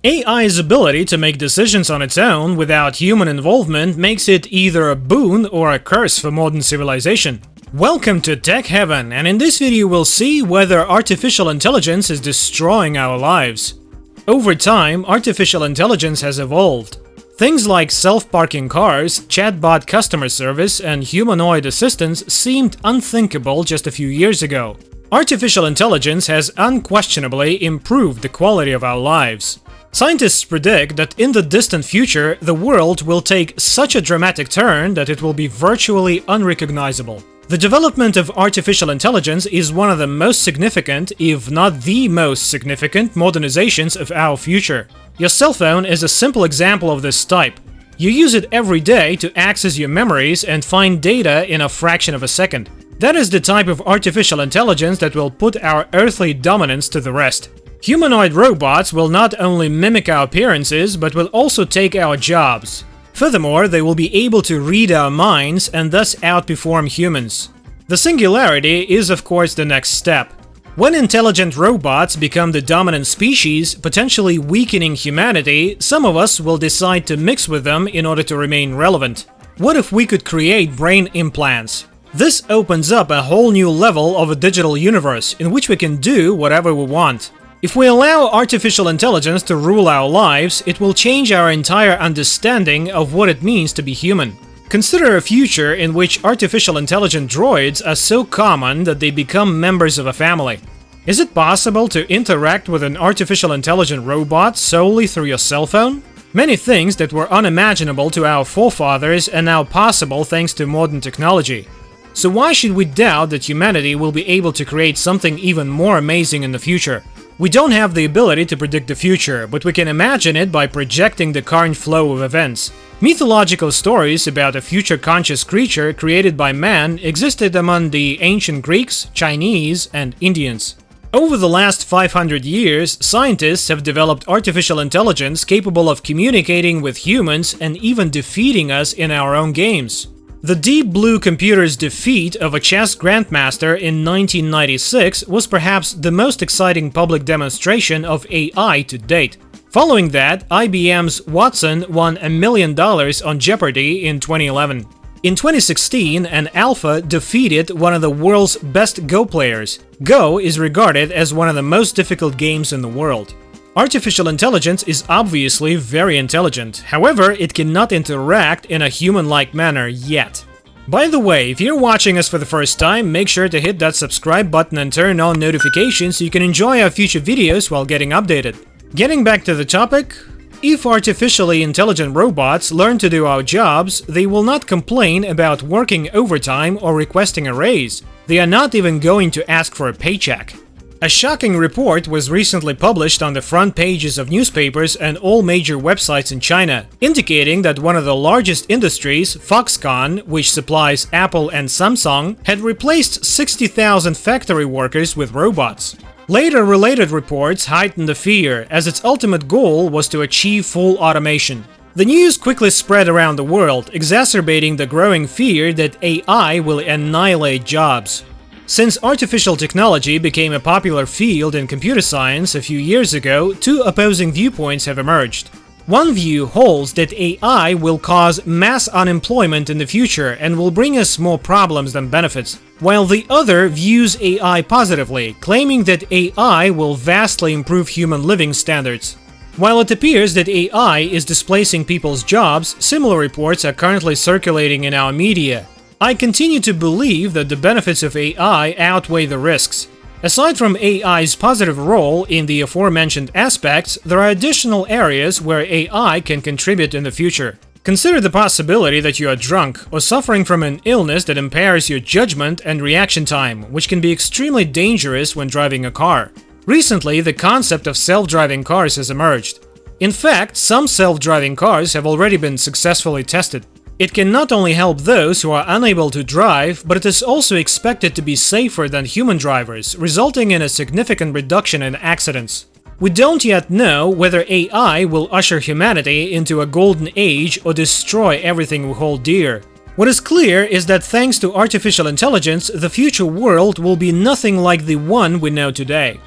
AI's ability to make decisions on its own without human involvement makes it either a boon or a curse for modern civilization. Welcome to Tech Heaven, and in this video we'll see whether artificial intelligence is destroying our lives. Over time, artificial intelligence has evolved. Things like self-parking cars, chatbot customer service, and humanoid assistants seemed unthinkable just a few years ago. Artificial intelligence has unquestionably improved the quality of our lives. Scientists predict that in the distant future, the world will take such a dramatic turn that it will be virtually unrecognizable. The development of artificial intelligence is one of the most significant, if not the most significant, modernizations of our future. Your cell phone is a simple example of this type. You use it every day to access your memories and find data in a fraction of a second. That is the type of artificial intelligence that will put our earthly dominance to the rest. Humanoid robots will not only mimic our appearances, but will also take our jobs. Furthermore, they will be able to read our minds and thus outperform humans. The singularity is, of course, the next step. When intelligent robots become the dominant species, potentially weakening humanity, some of us will decide to mix with them in order to remain relevant. What if we could create brain implants? This opens up a whole new level of a digital universe in which we can do whatever we want. If we allow artificial intelligence to rule our lives, it will change our entire understanding of what it means to be human. Consider a future in which artificial intelligent droids are so common that they become members of a family. Is it possible to interact with an artificial intelligent robot solely through your cell phone? Many things that were unimaginable to our forefathers are now possible thanks to modern technology. So why should we doubt that humanity will be able to create something even more amazing in the future? We don't have the ability to predict the future, but we can imagine it by projecting the current flow of events. Mythological stories about a future conscious creature created by man existed among the ancient Greeks, Chinese, and Indians. Over the last 500 years, scientists have developed artificial intelligence capable of communicating with humans and even defeating us in our own games. The Deep Blue computer's defeat of a chess grandmaster in 1996 was perhaps the most exciting public demonstration of AI to date. Following that, IBM's Watson won $1 million on Jeopardy in 2011. In 2016, an alpha defeated one of the world's best Go players. Go is regarded as one of the most difficult games in the world. Artificial intelligence is obviously very intelligent, however, it cannot interact in a human-like manner yet. By the way, if you're watching us for the first time, make sure to hit that subscribe button and turn on notifications so you can enjoy our future videos while getting updated. Getting back to the topic, if artificially intelligent robots learn to do our jobs, they will not complain about working overtime or requesting a raise. They are not even going to ask for a paycheck. A shocking report was recently published on the front pages of newspapers and all major websites in China, indicating that one of the largest industries, Foxconn, which supplies Apple and Samsung, had replaced 60,000 factory workers with robots. Later related reports heightened the fear, as its ultimate goal was to achieve full automation. The news quickly spread around the world, exacerbating the growing fear that AI will annihilate jobs. Since artificial technology became a popular field in computer science a few years ago, two opposing viewpoints have emerged. One view holds that AI will cause mass unemployment in the future and will bring us more problems than benefits, while the other views AI positively, claiming that AI will vastly improve human living standards. While it appears that AI is displacing people's jobs, similar reports are currently circulating in our media. I continue to believe that the benefits of AI outweigh the risks. Aside from AI's positive role in the aforementioned aspects, there are additional areas where AI can contribute in the future. Consider the possibility that you are drunk or suffering from an illness that impairs your judgment and reaction time, which can be extremely dangerous when driving a car. Recently, the concept of self-driving cars has emerged. In fact, some self-driving cars have already been successfully tested. It can not only help those who are unable to drive, but it is also expected to be safer than human drivers, resulting in a significant reduction in accidents. We don't yet know whether AI will usher humanity into a golden age or destroy everything we hold dear. What is clear is that thanks to artificial intelligence, the future world will be nothing like the one we know today.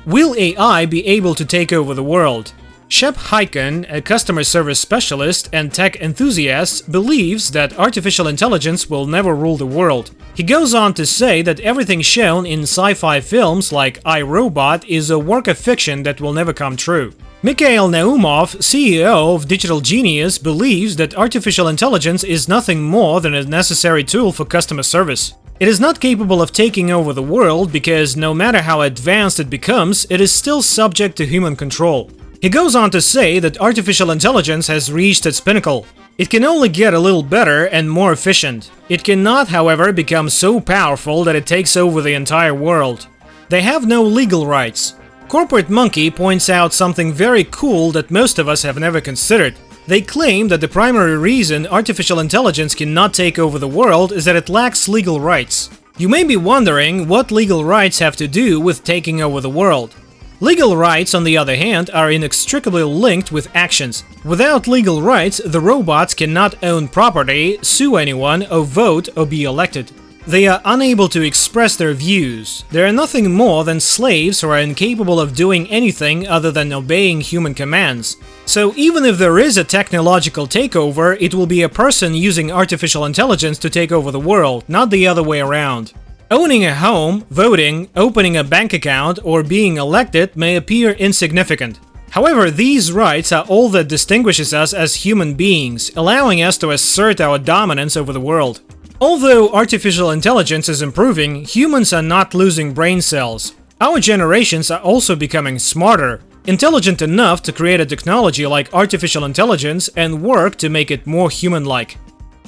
Will AI be able to take over the world? Shep Hyken, a customer service specialist and tech enthusiast, believes that artificial intelligence will never rule the world. He goes on to say that everything shown in sci-fi films like I, Robot is a work of fiction that will never come true. Mikhail Naumov, CEO of Digital Genius, believes that artificial intelligence is nothing more than a necessary tool for customer service. It is not capable of taking over the world because no matter how advanced it becomes, it is still subject to human control. He goes on to say that artificial intelligence has reached its pinnacle. It can only get a little better and more efficient. It cannot, however, become so powerful that it takes over the entire world. They have no legal rights. Corporate Monkey points out something very cool that most of us have never considered. They claim that the primary reason artificial intelligence cannot take over the world is that it lacks legal rights. You may be wondering what legal rights have to do with taking over the world. Legal rights, on the other hand, are inextricably linked with actions. Without legal rights, the robots cannot own property, sue anyone, or vote or be elected. They are unable to express their views. They are nothing more than slaves who are incapable of doing anything other than obeying human commands. So even if there is a technological takeover, it will be a person using artificial intelligence to take over the world, not the other way around. Owning a home, voting, opening a bank account, or being elected may appear insignificant. However, these rights are all that distinguishes us as human beings, allowing us to assert our dominance over the world. Although artificial intelligence is improving, humans are not losing brain cells. Our generations are also becoming smarter, intelligent enough to create a technology like artificial intelligence and work to make it more human-like.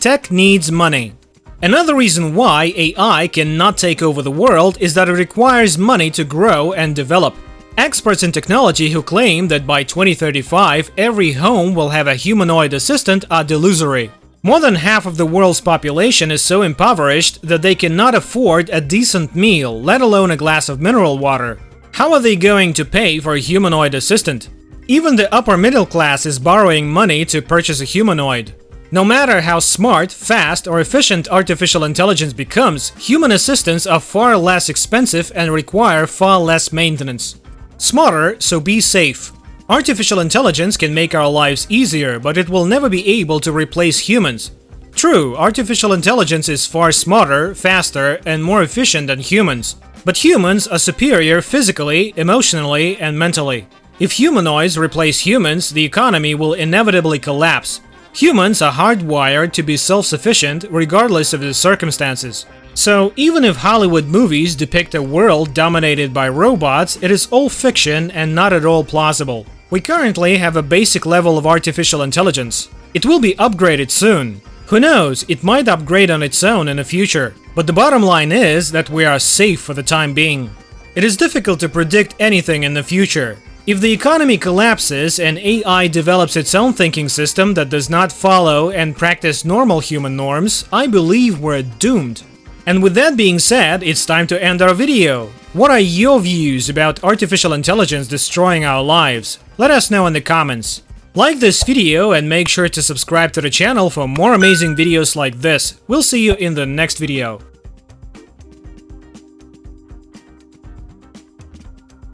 Tech needs money. Another reason why AI cannot take over the world is that it requires money to grow and develop. Experts in technology who claim that by 2035 every home will have a humanoid assistant are delusory. More than half of the world's population is so impoverished that they cannot afford a decent meal, let alone a glass of mineral water. How are they going to pay for a humanoid assistant? Even the upper middle class is borrowing money to purchase a humanoid. No matter how smart, fast, or efficient artificial intelligence becomes, human assistants are far less expensive and require far less maintenance. Smarter, so be safe. Artificial intelligence can make our lives easier, but it will never be able to replace humans. True, artificial intelligence is far smarter, faster, and more efficient than humans. But humans are superior physically, emotionally, and mentally. If humanoids replace humans, the economy will inevitably collapse. Humans are hardwired to be self-sufficient regardless of the circumstances. So, even if Hollywood movies depict a world dominated by robots, it is all fiction and not at all plausible. We currently have a basic level of artificial intelligence. It will be upgraded soon. Who knows, it might upgrade on its own in the future. But the bottom line is that we are safe for the time being. It is difficult to predict anything in the future. If the economy collapses and AI develops its own thinking system that does not follow and practice normal human norms, I believe we're doomed. And with that being said, it's time to end our video. What are your views about artificial intelligence destroying our lives? Let us know in the comments. Like this video and make sure to subscribe to the channel for more amazing videos like this. We'll see you in the next video.